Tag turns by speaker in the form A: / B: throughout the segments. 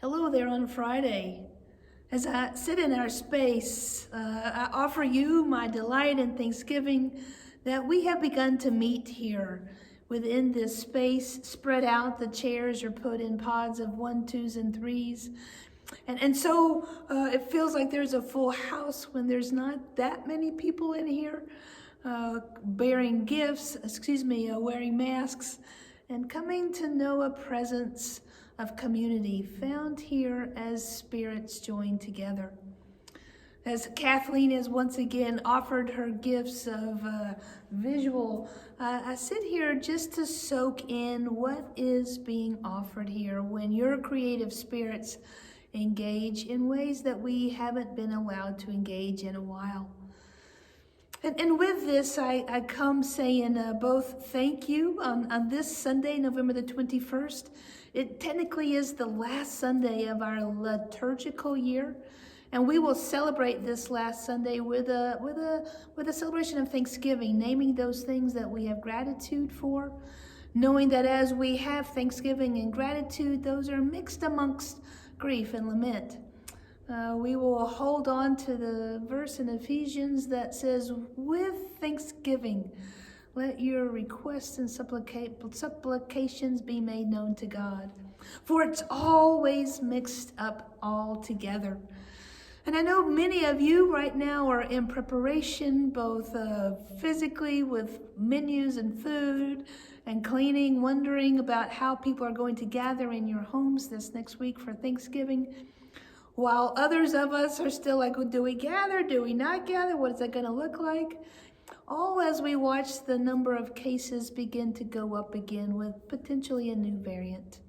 A: Hello there on Friday. As I sit in our space, I offer you my delight and thanksgiving that we have begun to meet here within this space. Spread out, the chairs are put in pods of 1, 2s, and 3s. And so it feels like there's a full house when there's not that many people in here bearing gifts, wearing masks, and coming to know a presence of community found here as spirits join together. As Kathleen has once again offered her gifts of visual, I sit here just to soak in what is being offered here when your creative spirits engage in ways that we haven't been allowed to engage in a while. And with this, I come saying both thank you on this Sunday, November the 21st. It technically is the last Sunday of our liturgical year, and we will celebrate this last Sunday with a celebration of Thanksgiving, naming those things that we have gratitude for, knowing that as we have Thanksgiving and gratitude, those are mixed amongst grief and lament. We will hold on to the verse in Ephesians that says, with thanksgiving, let your requests and supplications be made known to God. For it's always mixed up all together. And I know many of you right now are in preparation, both physically with menus and food and cleaning, wondering about how people are going to gather in your homes this next week for Thanksgiving. While others of us are still like, do we gather? Do we not gather? What is that going to look like? All as we watch the number of cases begin to go up again with potentially a new variant.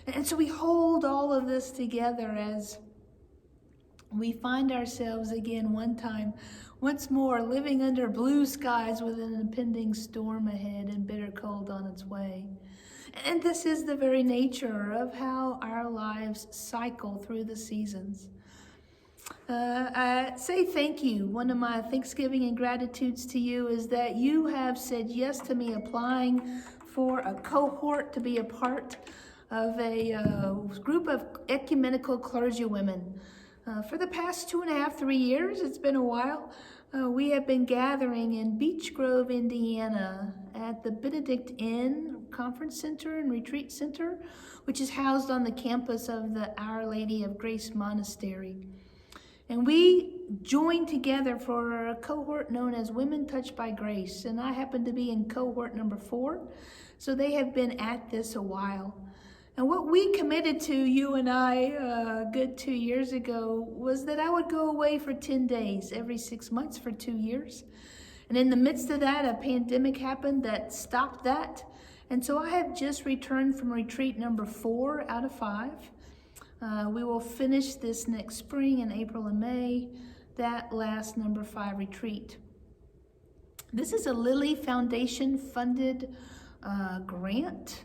A: And so we hold all of this together as we find ourselves again once more living under blue skies with an impending storm ahead and bitter cold on its way. And this is the very nature of how our lives cycle through the seasons. I say thank you. One of my Thanksgiving and gratitudes to you is that you have said yes to me applying for a cohort to be a part of a group of ecumenical clergy women. For the past 2.5, 3 years, it's been a while, we have been gathering in Beech Grove, Indiana at the Benedict Inn Conference Center and Retreat Center, which is housed on the campus of the Our Lady of Grace Monastery. And we joined together for a cohort known as Women Touched by Grace, and I happen to be in cohort number 4, so they have been at this a while. And what we committed to, you and I, a good 2 years ago, was that I would go away for 10 days every 6 months for 2 years. And in the midst of that, a pandemic happened that stopped that. And so I have just returned from retreat number 4 out of 5. We will finish this next spring in April and May, that last number 5 retreat. This is a Lilly Foundation funded grant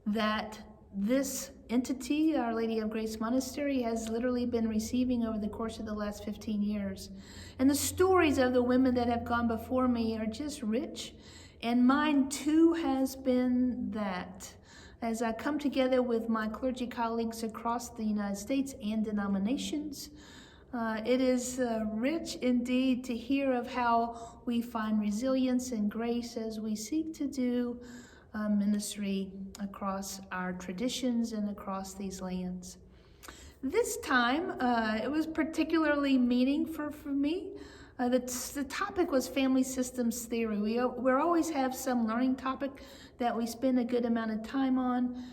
A: that this entity, Our Lady of Grace Monastery, has literally been receiving over the course of the last 15 years. And the stories of the women that have gone before me are just rich. And mine too has been that. As I come together with my clergy colleagues across the United States and denominations, it is rich indeed to hear of how we find resilience and grace as we seek to do ministry across our traditions and across these lands. This time, it was particularly meaningful for me. The topic was family systems theory. We always have some learning topic that we spend a good amount of time on,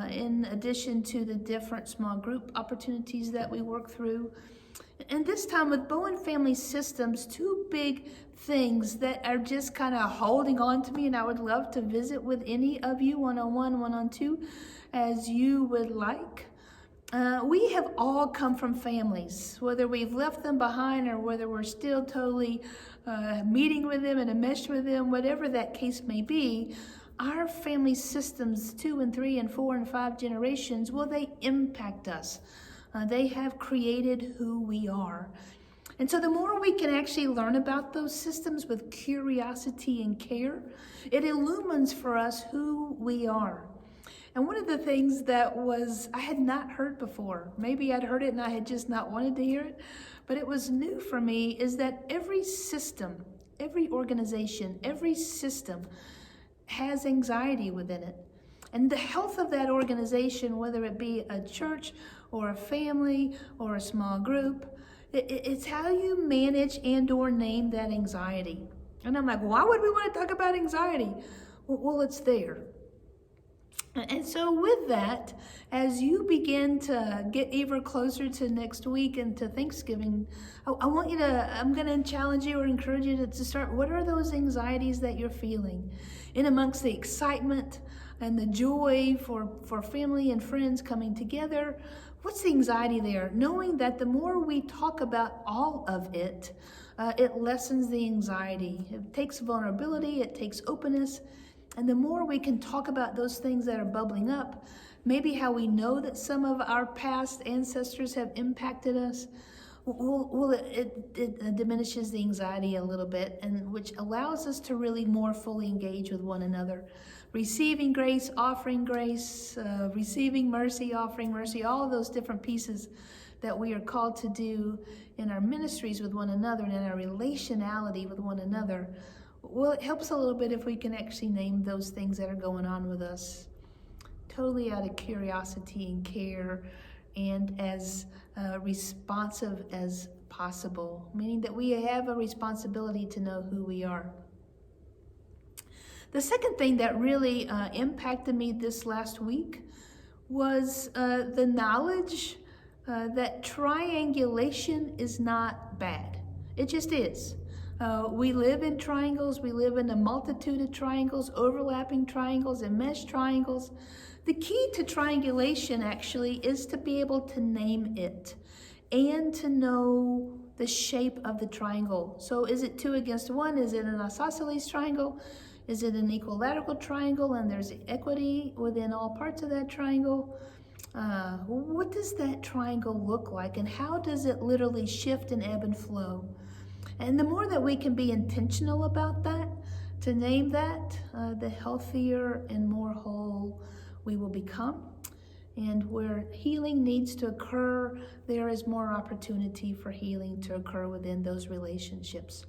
A: in addition to the different small group opportunities that we work through. And this time with Bowen Family Systems, 2 big things that are just kind of holding on to me, and I would love to visit with any of you one-on-one, one-on-two, as you would like. We have all come from families, whether we've left them behind or whether we're still totally meeting with them and enmeshed with them, whatever that case may be. Our family systems, 2 and 3 and 4 and 5 generations, well, they impact us. They have created who we are. And so the more we can actually learn about those systems with curiosity and care, it illumines for us who we are. And one of the things that I had not heard before, maybe I'd heard it and I had just not wanted to hear it, but it was new for me, is that every system, every organization, every system has anxiety within it. And the health of that organization, whether it be a church or a family or a small group, it's how you manage and or name that anxiety. And I'm like, why would we want to talk about anxiety? Well, it's there. And so with that, as you begin to get even closer to next week and to Thanksgiving, I'm going to challenge you or encourage you to start, what are those anxieties that you're feeling? In amongst the excitement and the joy for family and friends coming together, what's the anxiety there? Knowing that the more we talk about all of it, it lessens the anxiety. It takes vulnerability, it takes openness. And the more we can talk about those things that are bubbling up, maybe how we know that some of our past ancestors have impacted us, it diminishes the anxiety a little bit, and which allows us to really more fully engage with one another. Receiving grace, offering grace, receiving mercy, offering mercy, all of those different pieces that we are called to do in our ministries with one another and in our relationality with one another. Well, it helps a little bit if we can actually name those things that are going on with us, totally out of curiosity and care, and as responsive as possible, meaning that we have a responsibility to know who we are. The second thing that really impacted me this last week was the knowledge that triangulation is not bad. It just is. We live in triangles. We live in a multitude of triangles, overlapping triangles and mesh triangles. The key to triangulation actually is to be able to name it and to know the shape of the triangle. So is it 2 against 1? Is it an isosceles triangle? Is it an equilateral triangle and there's equity within all parts of that triangle? What does that triangle look like, and how does it literally shift and ebb and flow? And the more that we can be intentional about that, to name that, the healthier and more whole we will become. And where healing needs to occur, there is more opportunity for healing to occur within those relationships.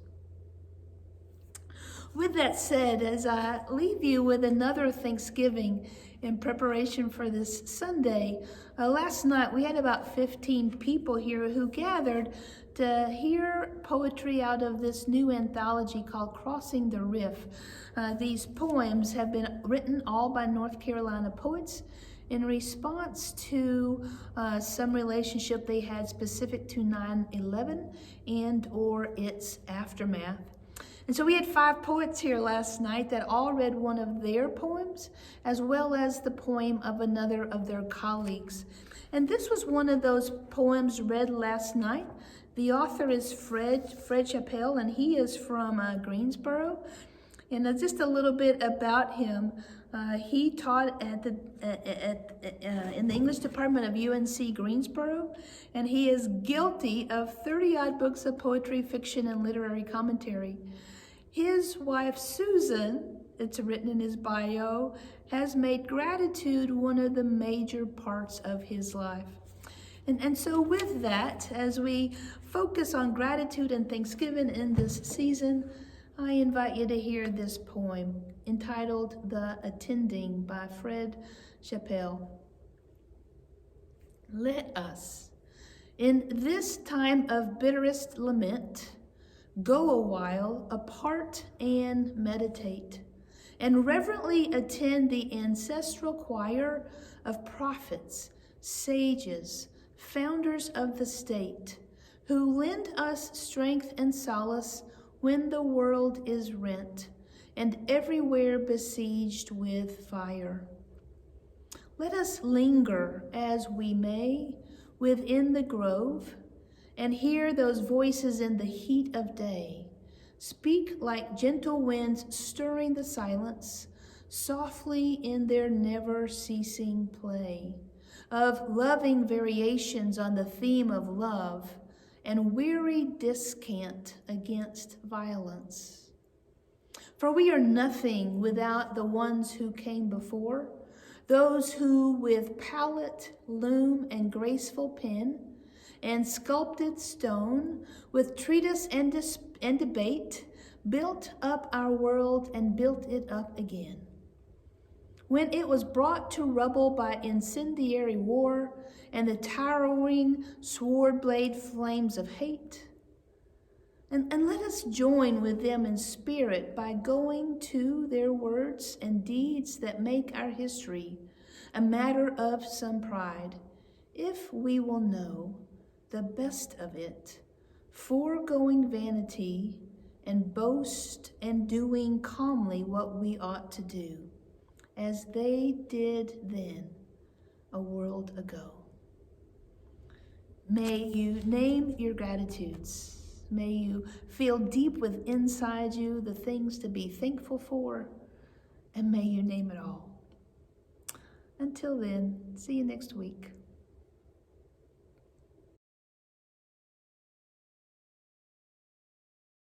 A: With that said, as I leave you with another Thanksgiving in preparation for this Sunday, last night we had about 15 people here who gathered to hear poetry out of this new anthology called Crossing the Riff. These poems have been written all by North Carolina poets in response to some relationship they had specific to 9/11 and or its aftermath. And so we had 5 poets here last night that all read one of their poems, as well as the poem of another of their colleagues. And this was one of those poems read last night. The author is Fred Chappell, and he is from Greensboro. And just a little bit about him. He taught in the English department of UNC Greensboro, and he is guilty of 30-odd books of poetry, fiction, and literary commentary. His wife, Susan, it's written in his bio, has made gratitude one of the major parts of his life. And so with that, as we focus on gratitude and Thanksgiving in this season, I invite you to hear this poem entitled The Attending by Fred Chappell. Let us, in this time of bitterest lament, go a while apart and meditate, and reverently attend the ancestral choir of prophets, sages, founders of the state, who lend us strength and solace when the world is rent and everywhere besieged with fire. Let us linger as we may within the grove and hear those voices in the heat of day speak like gentle winds stirring the silence, softly in their never-ceasing play of loving variations on the theme of love and weary descant against violence. For we are nothing without the ones who came before, those who with palette, loom, and graceful pen, and sculpted stone, with treatise and debate, built up our world and built it up again. When it was brought to rubble by incendiary war and the towering sword blade flames of hate, and let us join with them in spirit by going to their words and deeds that make our history a matter of some pride, if we will know the best of it, foregoing vanity and boast and doing calmly what we ought to do, as they did then a world ago. May you name your gratitudes. May you feel deep within inside you the things to be thankful for, and may you name it all. Until then, see you next week.